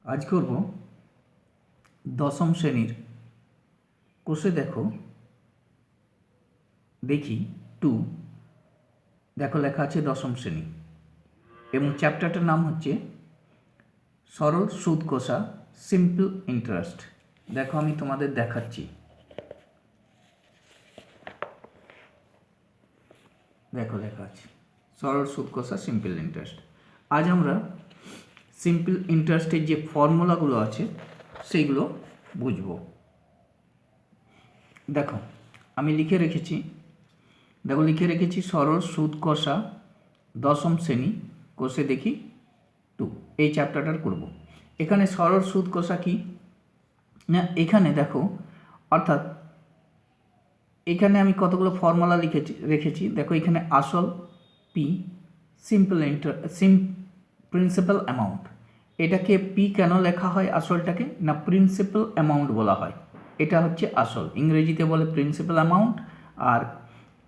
আজ করব দশম শ্রেণীর কোষে দেখি 2। দেখো লেখা আছে দশম শ্রেণী এবং চ্যাপ্টারটার নাম হচ্ছে সরল সুদ কষা, সিম্পল ইন্টারেস্ট। দেখো আমি তোমাদের দেখাচ্ছি। দেখো লেখা আছে সরল সুদ কষা, সিম্পল ইন্টারেস্ট। আজ আমরা সিম্পল ইন্টারেস্টের যে ফর্মুলাগুলো আছে সেইগুলো বুঝব। দেখো আমি লিখে রেখেছি সরল সুদ কষা দশম শ্রেণী কোষে দেখি 2, এই চ্যাপ্টারটার করব। এখানে সরল সুদ কষা কি না, এখানে দেখো, অর্থাৎ এখানে আমি কতগুলো ফর্মুলা রেখেছি। দেখো এখানে আসল পি, প্রিন্সিপাল অ্যামাউন্ট। এটাকে পি কেন লেখা হয় আসলটাকে না, প্রিন্সিপাল অ্যামাউন্ট বলা হয়। এটা হচ্ছে আসল, ইংরেজিতে বলে প্রিন্সিপাল অ্যামাউন্ট, আর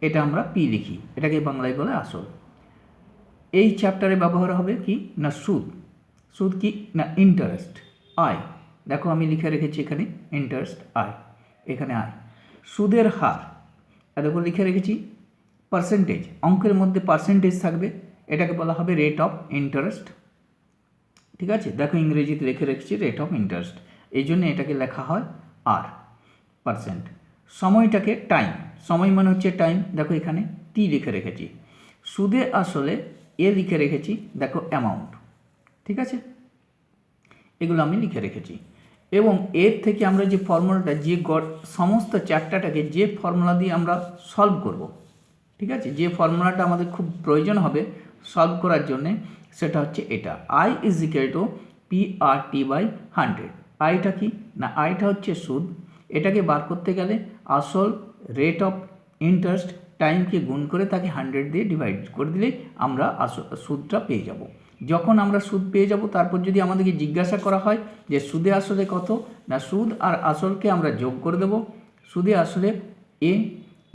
এটা আমরা পি লিখি, এটাকে বাংলায় বলে আসল। এই চ্যাপ্টারে ব্যবহার হবে কি না সুদ কি না ইন্টারেস্ট, আয়। দেখো আমি লিখে রেখেছি এখানে ইন্টারেস্ট আয়, এখানে আয়। সুদের হার দেখো লিখে রেখেছি পার্সেন্টেজ, অঙ্কের মধ্যে পার্সেন্টেজ থাকবে, এটাকে বলা হবে রেট অফ ইন্টারেস্ট। ঠিক আছে, দেখো ইংরেজিতে লিখে রেখেছি রেট অফ ইন্টারেস্ট, এই জন্য এটাকে লেখা হয় আর পার্সেন্ট। সময়টাকে টাইম, সময় মানে হচ্ছে টাইম, দেখো এখানে টি লিখে রেখেছি। সুদে আসলে এ লিখে রেখেছি, দেখো অ্যামাউন্ট। ঠিক আছে, এগুলো আমি লিখে রেখেছি। এবং এর থেকে আমরা যে ফর্মুলাটা, যে সমস্ত চ্যাপ্টারটাকে যে ফর্মুলা দিয়ে আমরা সলভ করব, ঠিক আছে, যে ফর্মুলাটা আমাদের খুব প্রয়োজন হবে সলভ করার জন্যে, সেটা হচ্ছে এটা, I is equal two PRT/100। আইটা কি না, আইটা হচ্ছে সুদ। এটাকে বার করতে গেলে আসল, রেট অফ ইন্টারেস্ট, টাইমকে গুণ করে তাকে 100 দিয়ে ডিভাইড করে দিলেই আমরা সুদটা পেয়ে যাব। যখন আমরা সুদ পেয়ে যাব, তারপর যদি আমাদেরকে জিজ্ঞাসা করা হয় যে সুদে আসলে কত, না সুদ আর আসলকে আমরা যোগ করে দেব। সুদে আসলে এ,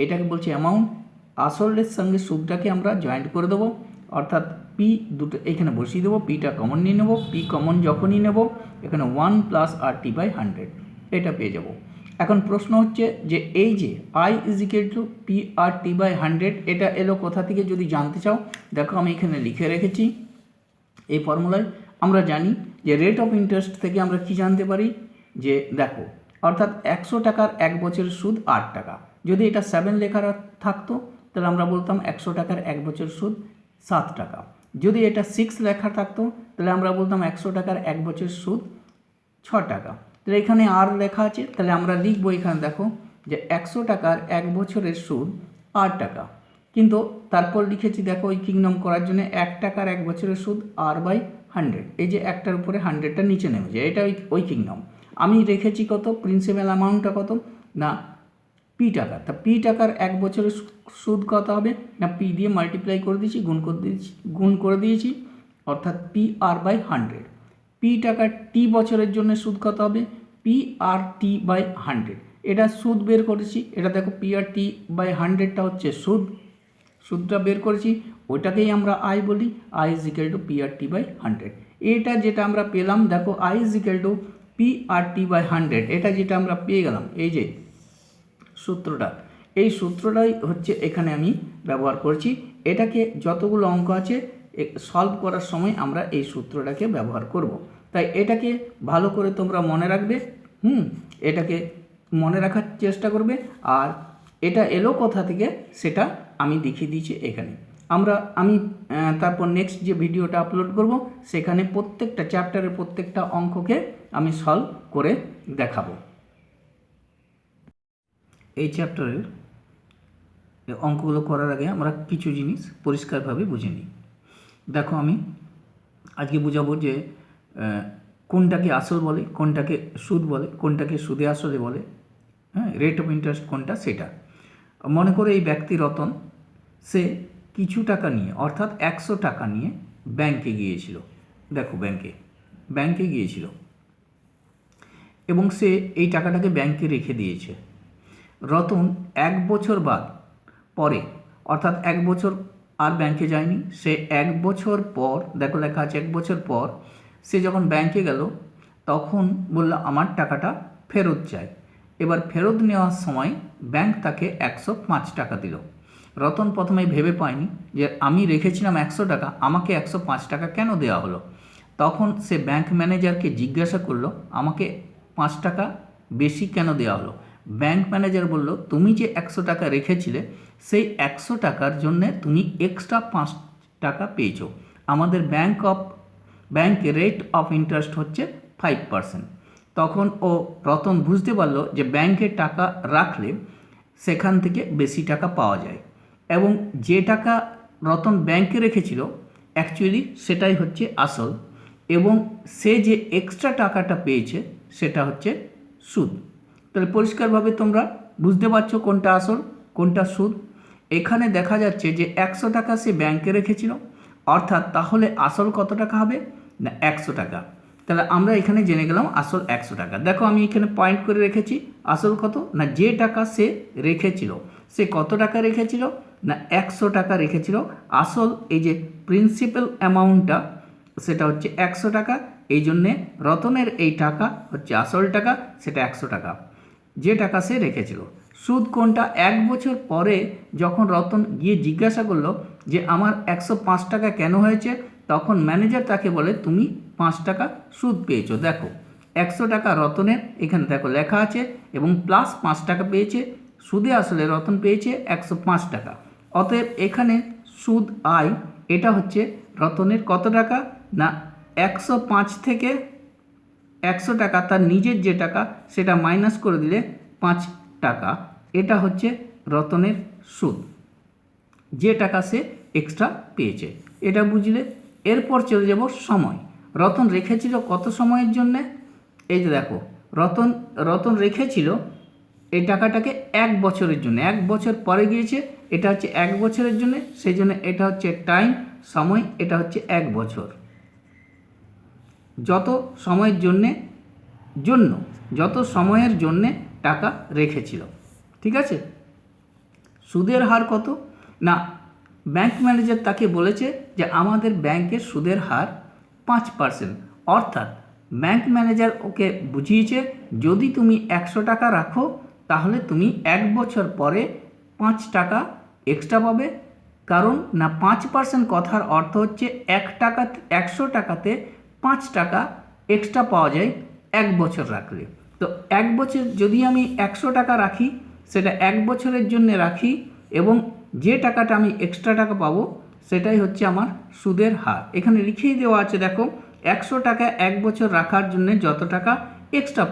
এটাকে বলছে অ্যামাউন্ট, আসলের সঙ্গে সুদটাকে আমরা জয়েন্ট করে দেবো, অর্থাৎ পি দুটো এখানে বসিয়ে দেবো, পিটা কমন নিয়ে নেবো। পি কমন যখনই নেব, এখানে 1 + RT/100 এটা পেয়ে যাব। এখন প্রশ্ন হচ্ছে যে এই যে I is equal two PRT/100 এটা এলো কোথা থেকে যদি জানতে চাও, দেখো আমি এখানে লিখে রেখেছি এই ফর্মুলায়। আমরা জানি যে রেট অফ ইন্টারেস্ট থেকে আমরা কি জানতে পারি, যে দেখো, অর্থাৎ 100 টাকার 1 বছরের সুদ 8 টাকা। যদি এটা 7 লেখা থাকতো তাহলে আমরা বলতাম 100 টাকার 1 বছরের সুদ 7 টাকা। যদি এটা 6 লেখা থাকতো তাহলে আমরা বলতাম 100 টাকার 1 বছরের সুদ 6 টাকা। তাহলে এখানে আর লেখা আছে, তাহলে আমরা লিখবো এখানে দেখো যে 100 টাকার 1 বছরের সুদ 8 টাকা। কিন্তু তারপর লিখেছি দেখো উইকিংনম করার জন্য 1 টাকার 1 বছরের সুদ R/100, এই যে একটার উপরে 100টা নিচে নেমে যায়, এটা উইকিংনম। আমি রেখেছি কত, প্রিন্সিপাল অ্যামাউন্টটা কত না পি টাকা। তা পি টাকার 1 বছরের সুদ কত হবে না, পি দিয়ে মাল্টিপ্লাই করে দিয়েছি, গুণ করে দিয়েছি, অর্থাৎ PR/100। পি টাকার টি বছরের জন্য সুদ কত হবে, PRT/100। এটা সুদ বের করেছি, এটা দেখো PRT/100টা হচ্ছে সুদটা বের করেছি, ওইটাকেই আমরা আই বলি। I is equal two PRT/100। এটা যেটা আমরা পেলাম, দেখো I is equal two PRT/100, এটা যেটা আমরা পেয়ে গেলাম, এই যে সূত্রটা, এই সূত্রটাই হচ্ছে এখানে আমি ব্যবহার করছি। এটাকে যতগুলো অঙ্ক আছে সলভ করার সময় আমরা এই সূত্রটাকে ব্যবহার করব। তাই এটাকে ভালো করে তোমরা মনে রাখবে, এটাকে মনে রাখার চেষ্টা করবে। আর এটা এলো কোথা থেকে সেটা আমি দেখিয়ে দিয়েছি এখানে। আমি তারপর নেক্সট যে ভিডিওটা আপলোড করব, সেখানে প্রত্যেকটা চ্যাপ্টারের প্রত্যেকটা অঙ্ককে আমি সলভ করে দেখাবো। এই চ্যাপ্টারের অঙ্কগুলো করার আগে আমরা কিছু জিনিস পরিষ্কারভাবে বুঝে নিই। দেখো আমি আজকে বুঝাবো যে কোনটাকে আসল বলে, কোনটাকে সুদ বলে, কোনটাকে সুদে আসলে বলে, হ্যাঁ, রেট অফ ইন্টারেস্ট কোনটা সেটা। মনে করে এই ব্যক্তি রতন, সে কিছু টাকা নিয়ে, অর্থাৎ 100 টাকা নিয়ে ব্যাংকে গিয়েছিল। দেখো ব্যাংকে গিয়েছিল এবং সে এই টাকাটাকে ব্যাংকে রেখে দিয়েছে। রতন 1 বছর পরে, অর্থাৎ 1 বছর আর ব্যাংকে যায়নি, সে 1 বছর পর, দেখো লেখা আছে 1 বছর পর, সে যখন ব্যাংকে গেল, তখন বলল আমার টাকাটা ফেরত চাই। এবার ফেরত নেওয়ার সময় ব্যাংক তাকে 105 টাকা দিল। রতন প্রথমে ভেবে পায়নি যে আমি রেখেছিলাম 100 টাকা, আমাকে 105 টাকা কেন দেওয়া হলো। তখন সে ব্যাংক ম্যানেজারকে জিজ্ঞাসা করলো আমাকে 5 টাকা বেশি কেন দেওয়া হলো। ব্যাংক ম্যানেজার বলল তুমি যে 100 টাকা রেখেছিলে সেই 100 টাকার জন্য তুমি এক্সট্রা 5 টাকা পেয়েছো। আমাদের ব্যাংক রেট অফ ইন্টারেস্ট হচ্ছে 5%। তখন রতন বুঝতে পারলো যে ব্যাংকে টাকা রাখলে সেখান থেকে বেশি টাকা পাওয়া যায়, এবং যে টাকা রতন ব্যাংকে রেখেছিল অ্যাকচুয়ালি সেটাই হচ্ছে আসল, এবং সে যে এক্সট্রা টাকাটা পেয়েছে সেটা হচ্ছে সুদ। তাহলে পরিষ্কারভাবে তোমরা বুঝতে পারছো কোনটা আসল কোনটা সুদ। এখানে দেখা যাচ্ছে যে 100 টাকা সে ব্যাংকে রেখেছিল, অর্থাৎ তাহলে আসল কত টাকা হবে না 100 টাকা। তাহলে আমরা এখানে জেনে গেলাম আসল 100 টাকা। দেখো আমি এখানে পয়েন্ট করে রেখেছি আসল কত না যে টাকা সে রেখেছিল সে কত টাকা রেখেছিল না 100 টাকা রেখেছিল। আসল এই যে প্রিন্সিপাল অ্যামাউন্টটা সেটা হচ্ছে 100 টাকা, এই জন্যে রতনের এই টাকা হচ্ছে আসল টাকা, সেটা 100 টাকা যে টাকা সে রেখেছিল। সুদ কোনটা? 1 বছর পরে যখন রতন গিয়ে জিজ্ঞাসা করলো যে আমার 105 টাকা কেন হয়েছে, তখন ম্যানেজার তাকে বলে তুমি 5 টাকা সুদ পেয়েছো। দেখো 100 টাকা রতনের এখানে দেখো লেখা আছে, এবং প্লাস 5 টাকা পেয়েছে সুদে আসলে রতন পেয়েছে 105 টাকা। অতএব এখানে সুদ আয় এটা হচ্ছে রতনের কত টাকা না 105 থেকে 100 টাকা তার নিজের যে টাকা সেটা মাইনাস করে দিলে 5 টাকা, এটা হচ্ছে রতনের সুদ যে টাকা সে এক্সট্রা পেয়েছে। এটা বুঝলে। এরপর চলে যাব সময়। রতন রেখেছিল কত সময়ের জন্যে? এই যে দেখো রতন রেখেছিল এই টাকাটাকে 1 বছরের জন্য। 1 বছর পরে গিয়েছে, এটা হচ্ছে 1 বছরের জন্য, সেই জন্য এটা হচ্ছে টাইম সময়, এটা হচ্ছে 1 বছর। যত সময়ের জন্যে টাকা রেখেছিল। ঠিক আছে। সুদের হার কত না ব্যাংক ম্যানেজার তাকে বলেছে যে আমাদের ব্যাংকের সুদের হার 5%। অর্থাৎ ব্যাংক ম্যানেজার ওকে বুঝিয়েছে যদি তুমি 100 টাকা রাখো তাহলে তুমি 1 বছর পরে 5 টাকা এক্সট্রা পাবে। কারণ না 5% কথার অর্থ হচ্ছে 100 টাকাতে 5 টাকা এক্সট্রা পাওয়া যায় 1 বছর রাখলে। তো 1 বছর যদি আমি 100 টাকা রাখি সেটা 1 বছরের জন্য রাখি, এবং যে টাকাটা আমি এক্সট্রা টাকা পাবো সেটাই হচ্ছে আমার সুদের হার। এখানে লিখেই দেওয়া আছে দেখো 100 টাকা 1 বছর রাখার জন্য যত টাকা এক্সট্রা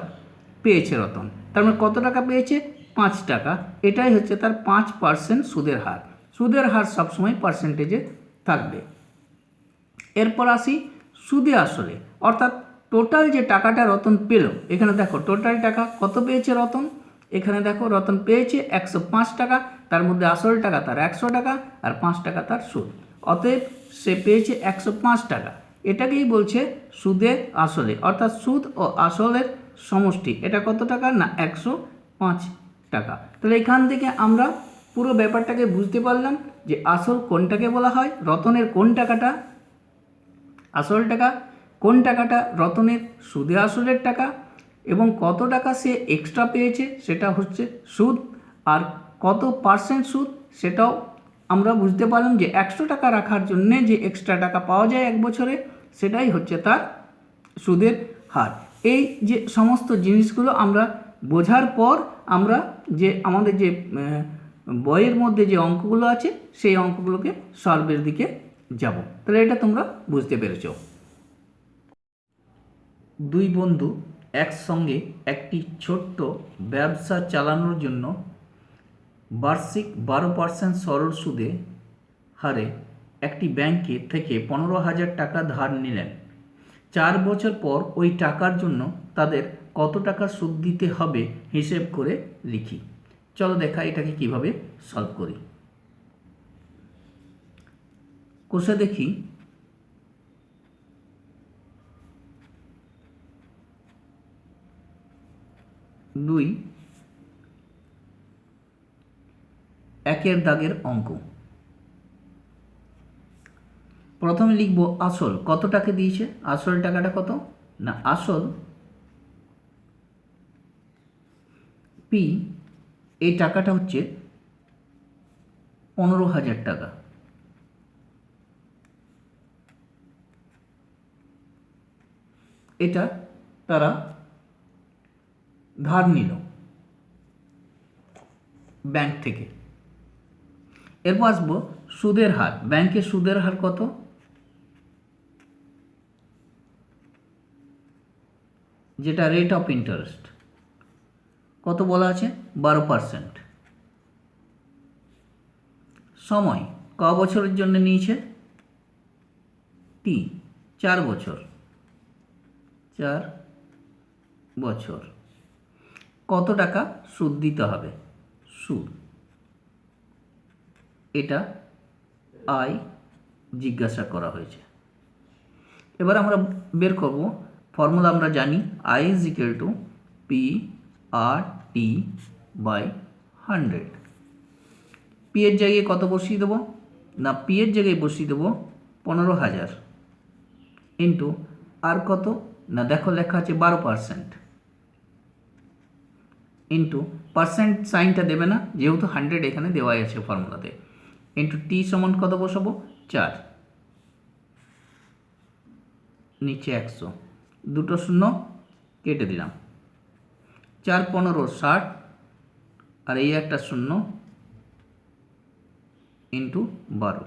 পেয়েছে রতন, তার মানে কত টাকা পেয়েছে 5 টাকা। এটাই হচ্ছে তার 5% সুদের হার। সুদের হার সবসময় পার্সেন্টেজে থাকবে। এরপর আসি সুদে আসলে, অর্থাৎ টোটাল যে টাকাটা রতন পেল। এখানে দেখো টোটাল টাকা কত পেয়েছে রতন, এখানে দেখো রতন পেয়েছে 105 টাকা, তার মধ্যে আসল টাকা তার 100 টাকা আর 5 টাকা তার সুদ। অতএব সে পেয়েছে 105 টাকা। এটাকেই বলছে সুদে আসলে, অর্থাৎ সুদ ও আসলের সমষ্টি। এটা কত টাকা না 105 টাকা। তাহলে এখান থেকে আমরা পুরো ব্যাপারটাকে বুঝতে পারলাম যে আসল কোনটাকে বলা হয়, রতনের কোন টাকাটা আসল টাকা, কোন টাকাটা রতনের সুদে আসলের টাকা, এবং কত টাকা সে এক্সট্রা পেয়েছে সেটা হচ্ছে সুদ, আর কত পার্সেন্ট সুদ সেটাও আমরা বুঝতে পারলাম যে 100 টাকা রাখার জন্য যে এক্সট্রা টাকা পাওয়া যায় 1 বছরে সেটাই হচ্ছে তার সুদের হার। এই যে সমস্ত জিনিসগুলো আমরা বোঝার পর আমরা যে আমাদের যে বইয়ের মধ্যে যে অঙ্কগুলো আছে সেই অঙ্কগুলোকে সলভের দিকে যাব। তাহলে এটা তোমরা বুঝতে পেরেছো। দুই বন্ধু একসঙ্গে একটি ছোট্ট ব্যবসা চালানোর জন্য বার্ষিক 12% সরল সুদে হারে একটি ব্যাংকে থেকে 15,000 টাকা ধার নিলেন। 4 বছর পর ওই টাকার জন্য তাদের কত টাকা সুদ দিতে হবে হিসেব করে লিখি। চলো দেখা এটাকে কিভাবে সলভ করি। কোষে দেখি 2 একের দাগের অঙ্ক। প্রথমে লিখব আসল কত টাকা দিয়েছে, আসল টাকাটা কত না আসল পি, এই টাকাটা হচ্ছে 15,000 টাকা। এটা তারা ধার নিল ব্যাংক থেকে। এরপর আসবো সুদের হার। ব্যাংকের সুদের হার কত? যেটা রেট অফ ইন্টারেস্ট কত বলা আছে? 12%। সময় ক বছরের জন্য নিয়েছে? টি, 4 বছর। 4 বছর। কত টাকা সুদ দিতে হবে? সুদ, এটা আয় জিজ্ঞাসা করা হয়েছে। এবার আমরা বের করব ফর্মুলা। আমরা জানি I is equal to P R T by 100। P এর জায়গায় কত বসিয়ে দেবো? না, পি এর জায়গায় বসিয়ে দেবো 15,000 ইন্টু আর কত? না দেখো লেখা আছে 12%, ইন্টু পার্সেন্ট সাইনটা দেবে না যেহেতু 100 এখানে দেওয়াই আছে ফর্মুলাতে, ইন্টু টি সমান কত বসাবো? 4, নিচে 100, দুটো শূন্য কেটে দিলাম। 4 15 60 আর এই একটা শূন্য ইন্টু 12,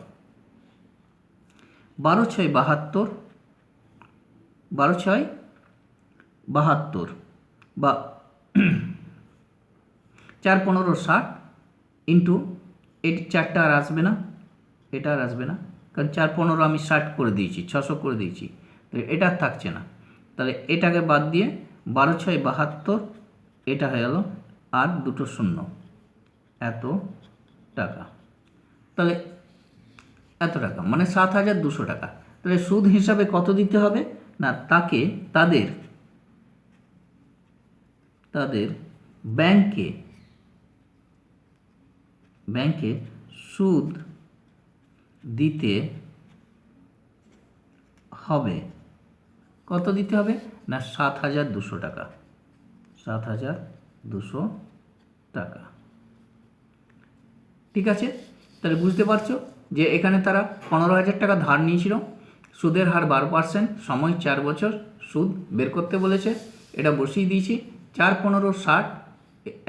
12 6 72, 12 6 72 বা 4 15 60 ইন্টু এই 4টা আর আসবে না, এটা আর আসবে না, কারণ 4 15 আমি 60 করে দিয়েছি, 600 করে দিয়েছি, তো এটা আর থাকছে না। তাহলে এটাকে বাদ দিয়ে 12 6 72 এটা হয়ে গেল, আর দুটো শূন্য, এত টাকা। তাহলে এত টাকা মানে 7,200 টাকা। তাহলে সুদ হিসাবে কত দিতে হবে? না তাকে তাদের ব্যাংকে সুদ দিতে হবে। কত দিতে হবে? না 7,200 টাকা। 7,200 টাকা। ঠিক আছে, তাহলে বুঝতে পারছো যে এখানে তারা 15,000 টাকা ধার নিয়েছিল, সুদের হার 12%, সময় 4 বছর, সুদ বের করতে বলেছে, এটা বসিয়ে দিয়েছি। 4 15 60,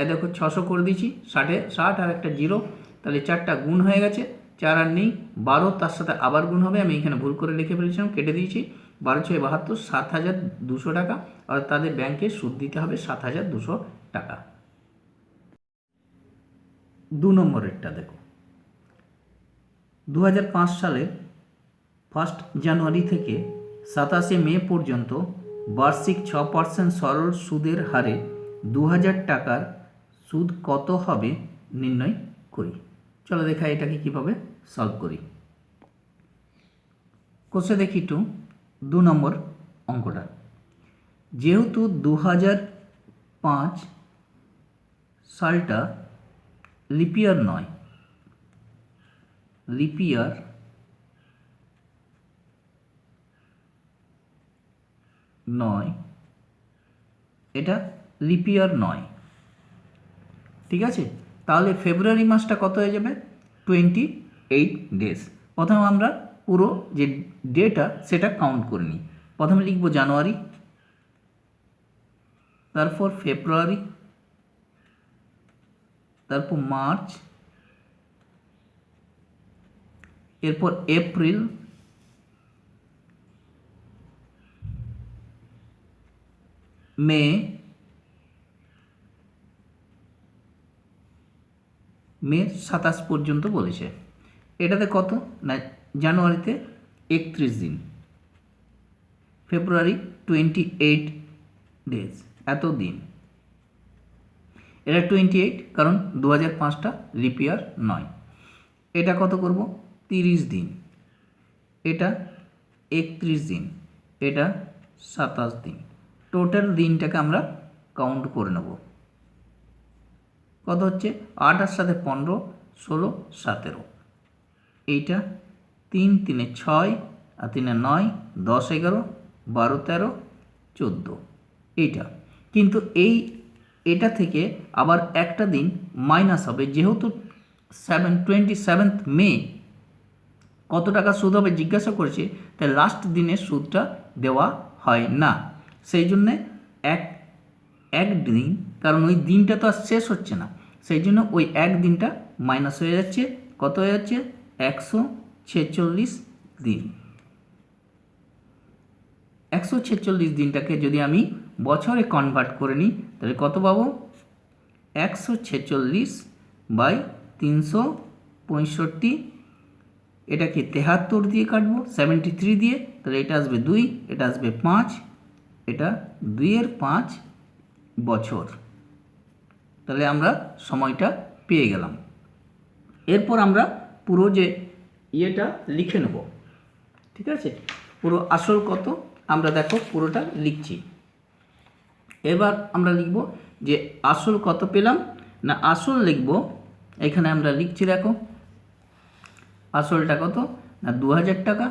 এ দেখো 600 করে দিয়েছি, 60 আর একটা 0, তাহলে 4টা গুণ হয়ে গেছে, 4 আর নেই, 12 তার সাথে আবার গুণ হবে, আমি এখানে ভুল করে লিখে ফেলেছিলাম, কেটে দিয়েছি। 12 6 72, 7,200 টাকা, আর তাদের ব্যাংকে সুদ দিতে হবে 7,200 টাকা। 2 নম্বরেরটা দেখো, 2005 সালের 1 জানুয়ারি থেকে 27 মে পর্যন্ত বার্ষিক 6% সরল সুদের হারে 2,000 টাকার সুদ কত হবে নির্ণয় করি। চলো দেখা এটাকে কীভাবে সলভ করি। কোষে দেখি একটু 2 নম্বর অঙ্কটা। যেহেতু 2005 সালটা লিপিয়ার নয়, এটা লিপিয়ার নয়, ঠিক আছে। তাহলে ফেব্রুয়ারি মাসটা কত হয়ে যাবে? 28 ডেজ। প্রথমে আমরা পুরো যে ডেটা সেটা কাউন্ট করে নিই। প্রথমে লিখব জানুয়ারি, তারপর ফেব্রুয়ারি, তারপর মার্চ, এরপর এপ্রিল, মে, মে 27 পর্যন্ত বলেছে। এটাতে কত? না জানুয়ারিতে 31 দিন, ফেব্রুয়ারি 28 ডেজ, এত দিন। এটা 28 কারণ 2005টা লিপিয়ার নয়। এটা কত করব? 30 দিন, এটা 31 দিন, এটা 27 দিন। টোটাল দিনটাকে আমরা কাউন্ট করে নেব। কত হচ্ছে? 8 আর সাথে 15, 16, 17, এইটা 3 3 6 আর 3 9, 10 11, 12 13, 14, এইটা। কিন্তু এই এটা থেকে আবার একটা দিন মাইনাস হবে, যেহেতু 27 মে কত টাকা সুদ হবে জিজ্ঞাসা করেছে, তাই লাস্ট দিনের সুদটা দেওয়া হয় না। সেই জন্যে এক দিন, কারণ ওই দিনটা তো আর শেষ হচ্ছে না, সেই জন্য ওই এক দিনটা মাইনাস হয়ে যাচ্ছে। কত হয়ে যাচ্ছে? 146 দিন। 146 দিনটাকে যদি আমি বছরে কনভার্ট করে নিই, তাহলে কত পাবো? 146/365, এটাকে 73 দিয়ে কাটবো, 73 দিয়ে, তাহলে এটা আসবে 2, এটা আসবে 5, এটা 2-এর 5 বছর। তাহলে আমরা সময়টা পেয়ে গেলাম। এরপর আমরা পুরো যে ইয়েটা লিখে নেব, ঠিক আছে? পুরো আসল কত আমরা দেখো পুরোটা লিখছি। এবার আমরা লিখব যে আসল কত পেলাম, না আসল লিখব, এখানে আমরা লিখছি দেখো আসলটা কত, না 2000 টাকা।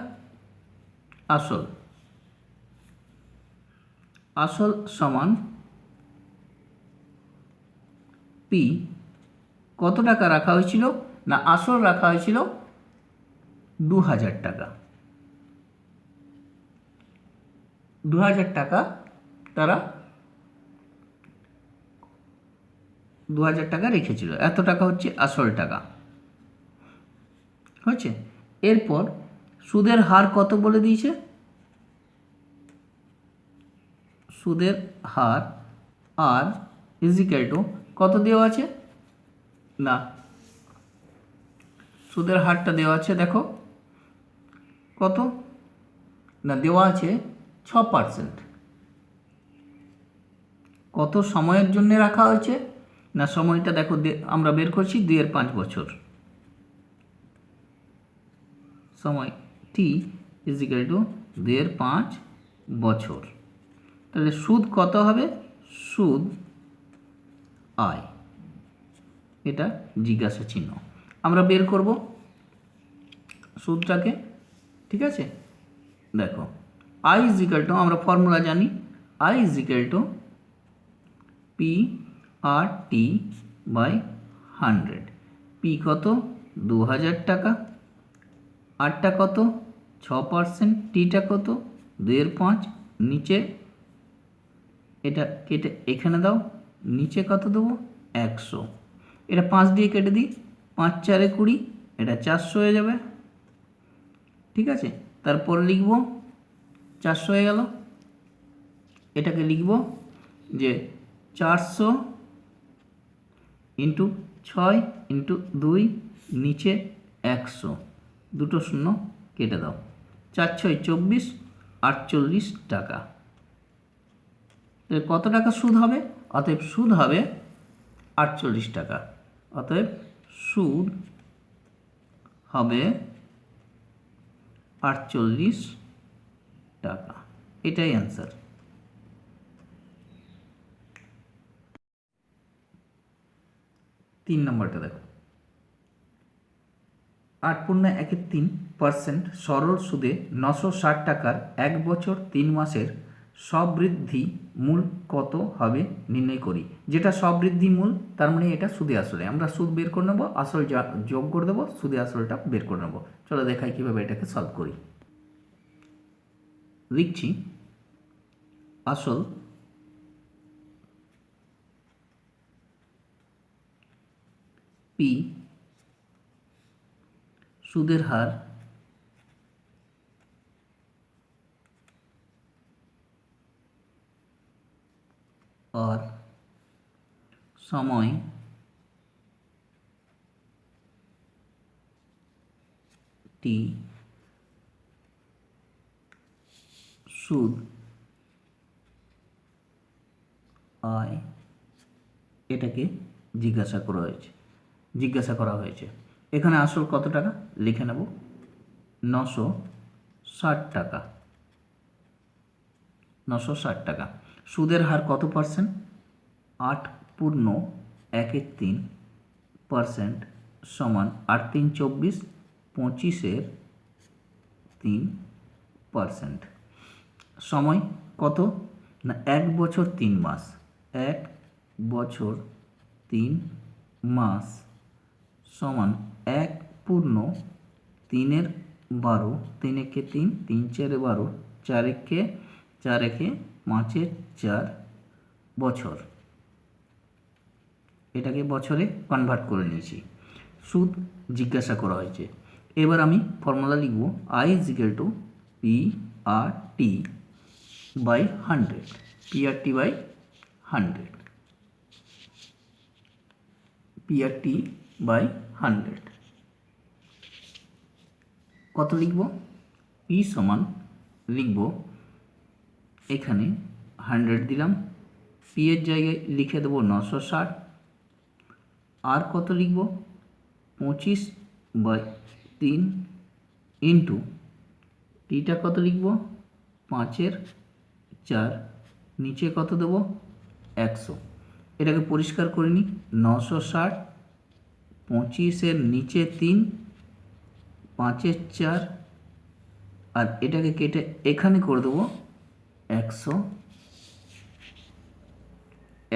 আসল সমান পি, কত টাকা রাখা হয়েছিল, না আসল রাখা হয়েছিল 2000 টাকা। 2000 টাকা তারা 2000 টাকা রেখেছিল, এত টাকা হচ্ছে আসল টাকা, হয়েছে? এরপর সুদের হার কত বলে দিয়েছে, সুদের হার আর ইজিক্যাল টু কত দেওয়া আছে, না সুদের হারটা দেওয়া আছে দেখো কত, না দেওয়া আছে 6%। কত সময়ের জন্য রাখা হয়েছে, না সময়টা দেখো আমরা বের করছি 2-এর 5 বছর, সময় টি ইজিক্যাল টু 2-এর 5 বছর। তাহলে সুদ কত হবে, সুদ আয়, এটা জিজ্ঞাসা চিহ্ন। আমরা বের করব সুদটাকে, ঠিক আছে? দেখো আই ইজিক্যাল টু, আমরা ফর্মুলা জানি, I is equal to PRT/100। P কত, 2000 টাকা, আরটা কত 6%, টিটা কত 2-এর 5, নিচে এটা কেটে এখানে দাও, নিচে কত দেবো 100, এটা 5 দিয়ে কেটে দিই, 5×4 = 20, এটা 400 হয়ে যাবে, ঠিক আছে? তারপর লিখব 400 হয়ে গেল, এটাকে লিখব যে 400 × 6 × 2, নিচে 100, দুটো শূন্য কেটে দাও, 4×6 = 24, 48 টাকা। কত টাকা সুদ হবে, অতএব সুদ হবে 48 টাকা, অতএব সুদ হবে 48 টাকা, এটাই অ্যান্সার। 3 নম্বরটা দেখো, 8.13% সরল সুদে 960 টাকার 1 বছর 3 মাসের সবৃদ্ধি মূল কত হবে নির্ণয় করি। যেটা সবৃদ্ধি মূল, তার মানে এটা সুদে আসলে, আমরা সুদ বের করে নেবো, আসল যোগ করে দেবো, সুদে আসলটা বের করে নেবো। চলো দেখাই কীভাবে এটাকে সলভ করি। লিখছি আসল পি, সুদের হার আর সময় টি, সুদ আয়, এটাকে জিজ্ঞাসা করা হয়েছে। এখানে আসল কত টাকা লিখে নেব, 960 টাকা। 960 টাকা। সুদের হার কত পার্সেন্ট, 8.13% সমান 8 × 3 = 24, 25-এর 3%। সময় কত, না 1 বছর 3 মাস, 1 বছর 3 মাস সমান 1 পূর্ণ 3 12, 3 একে 3, 3 4 12, 4 একে 5 4 বছর। এটাকে বছরে কনভার্ট করে নিয়েছি। সুদ জিজ্ঞাসা করা হয়েছে। এবার আমি ফর্মুলা লিখব I = PRT by 100, PRT by 100, PRT by 100। কত লিখব? P সমান লিখব এখানে 100 দিলাম, P এর জায়গায় লিখে দেবো 960। আর কত লিখব? 25/3 ইন্টু টিটা কত লিখব? 5/4, নিচে কত দেবো? 100। এটাকে পরিষ্কার করে নিই। 960, 25-এর নিচে 3, 5/4, আর এটাকে কেটে এখানে করে দেবো 100,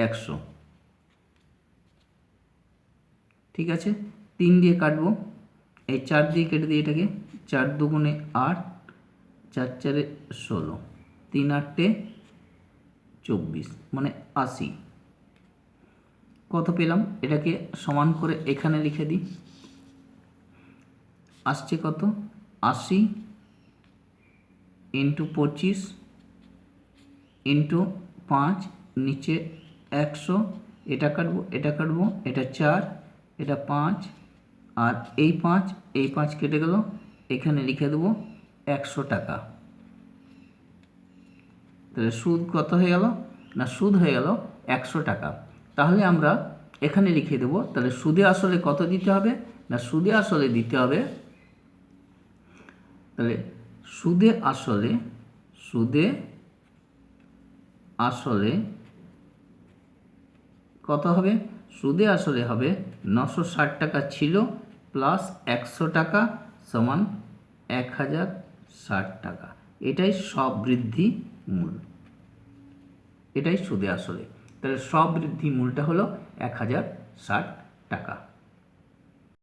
100। ঠিক আছে, 3 দিয়ে কাটবো, এই 4 দিয়ে কেটে দিই এটাকে। 4 দুগুণে 8, 4 4 16, 3 8 24, মানে 80। কত পেলাম? এটাকে সমান করে এখানে লিখে দিই। আসছে কত? 80 ইন্টু 25 ইন্টু 5, নিচে 100। এটা কাটবো, এটা কাটবো, এটা 4, এটা 5, আর এই 5 কেটে গেল। এখানে লিখে দেবো 100 টাকা। তাহলে সুদ কত হয়ে গেল? না, সুদ হয়ে গেল 100 টাকা। তাহলে আমরা এখানে লিখে দেবো। তাহলে সুদে আসলে কত দিতে হবে? না, সুদে আসলে দিতে হবে, তাহলে সুদে আসলে কত হবে? সুদে আসলে হবে 960 টাকা ছিল প্লাস 100 টাকা সমান 1060 টাকা। এটাই স্ববৃদ্ধি মূল, এটাই সুদে আসলে। তাহলে স্ববৃদ্ধি মূলটা হলো 1060 টাকা।